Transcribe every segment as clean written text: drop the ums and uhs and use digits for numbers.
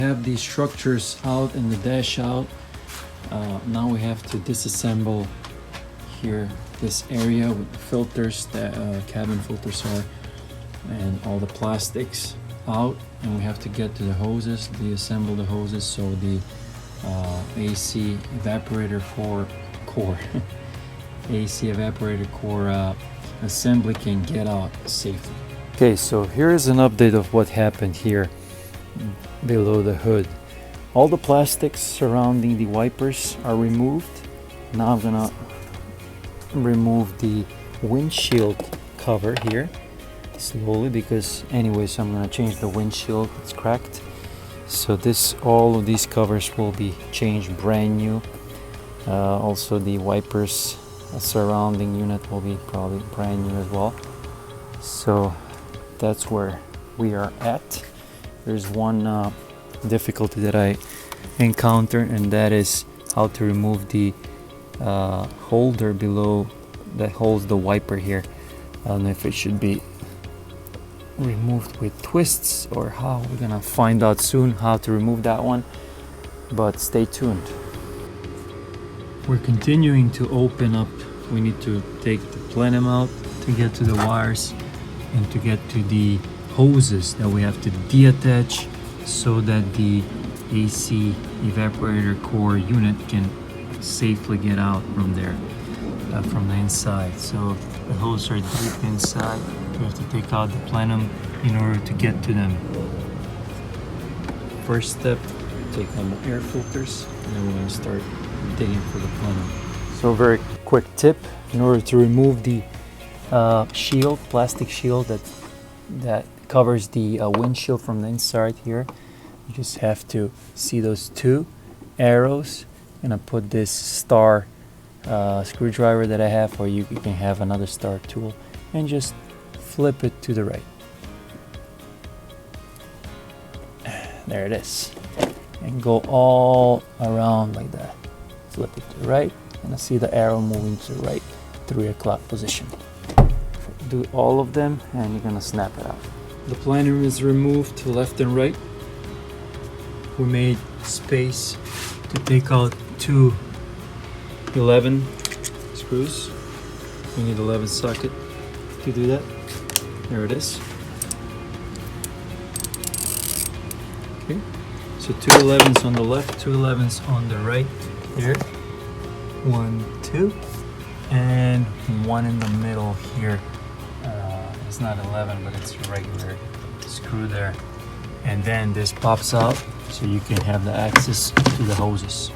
have these structures out and the dash out. Now we have to disassemble here this area with the filters that cabin filters are, and all the plastics out, and we have to get to the hoses, deassemble the hoses so the AC evaporator core AC evaporator core assembly can get out safely. Okay, so here's an update of what happened here below the hood. All the plastics surrounding the wipers are removed. Now I'm gonna remove the windshield cover here slowly, because anyways I'm gonna change the windshield, it's cracked. So all of these covers will be changed brand new. Also the wipers surrounding unit will be probably brand new as well. So that's where we are at. There's one difficulty that I encountered, and that is how to remove the holder below that holds the wiper here. I don't know if it should be removed with twists or how. We're gonna find out soon how to remove that one, but stay tuned. We're continuing to open up. We need to take the plenum out to get to the wires and to get to the hoses that we have to deattach so that the AC evaporator core unit can safely get out from there, from the inside. So the hoses are deep inside. We have to take out the plenum in order to get to them. First step, take out the air filters, and then we're going to start digging for the plenum. So very quick tip, in order to remove the shield, plastic shield that covers the windshield from the inside here, you just have to see those two arrows, and I put this star screwdriver that I have, or you can have another star tool, and just flip it to the right. There it is, and go all around like that. Flip it to the right, and I see the arrow moving to the right, 3 o'clock position. Do all of them, and you're gonna snap it out. The plenum is removed to left and right. We made space to take out 2 11 screws. We need 11 socket to do that. There it is. Okay, so 2 11s on the left, 2 11s on the right. Here, 1, 2, and 1 in the middle here. It's not 11, but it's a regular screw there. And then this pops out, so you can have the access to the hoses.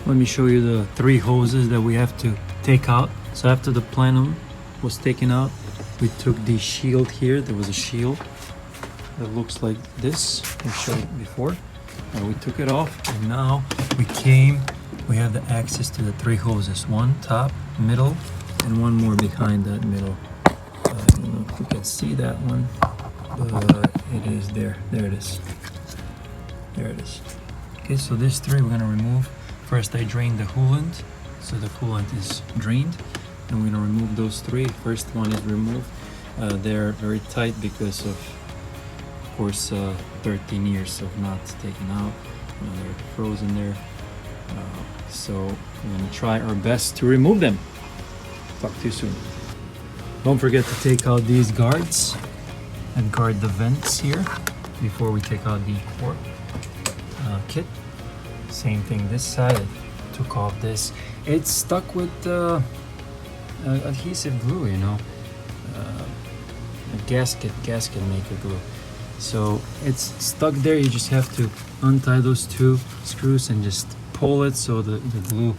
Let me show you the 3 hoses that we have to take out. So after the plenum was taken out, we took the shield here. There was a shield that looks like this. I showed it before. And we took it off, and now we have the access to the 3 hoses. 1 top, middle, and 1 more behind that middle. I don't know if you can see that one, but it is there. There it is. There it is. Okay, so these 3 we're gonna remove. First I drained the coolant, so the coolant is drained, and we're gonna remove those 3. First one is removed. They're very tight because of course 13 years of not taking out. They're frozen there. So we're gonna try our best to remove them. Talk to you soon. Don't forget to take out these guards and guard the vents here before we take out the core kit. Same thing this side. I took off this. It's stuck with adhesive glue, you know, a gasket maker glue. So it's stuck there. You just have to untie those 2 screws and just pull it so the glue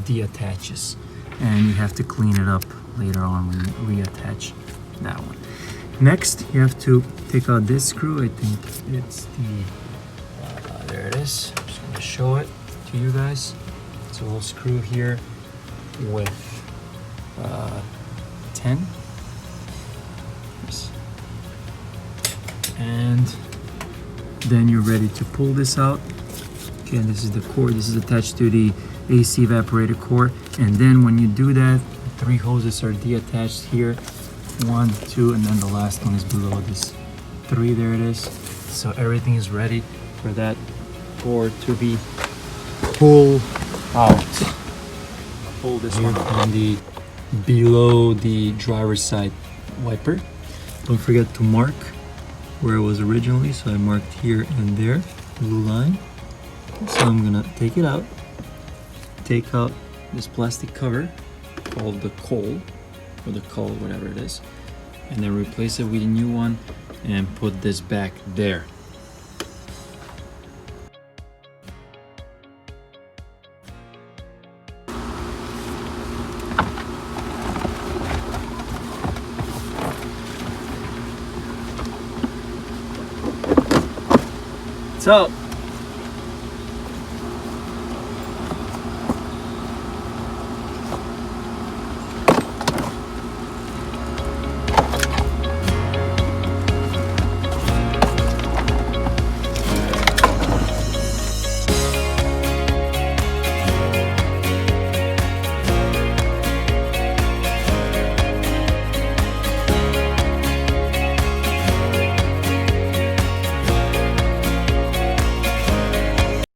deattaches. And you have to clean it up later on when you reattach that one. Next, you have to take out this screw. I think it's the, there it is. I'm just gonna show it to you guys. It's a little screw here with 10. And then you're ready to pull this out. Okay, and this is the core. This is attached to the AC evaporator core. And then when you do that, the 3 hoses are deattached here. 1, 2, and then the last one is below this 3. There it is. So everything is ready for that core to be pulled out. Pull this one from the below the driver's side wiper. Don't forget to mark where it was originally, so I marked here and there, blue line. So I'm gonna take it out, take out this plastic cover called the Cowl, or the Cowl, whatever it is, and then replace it with a new one and put this back there. So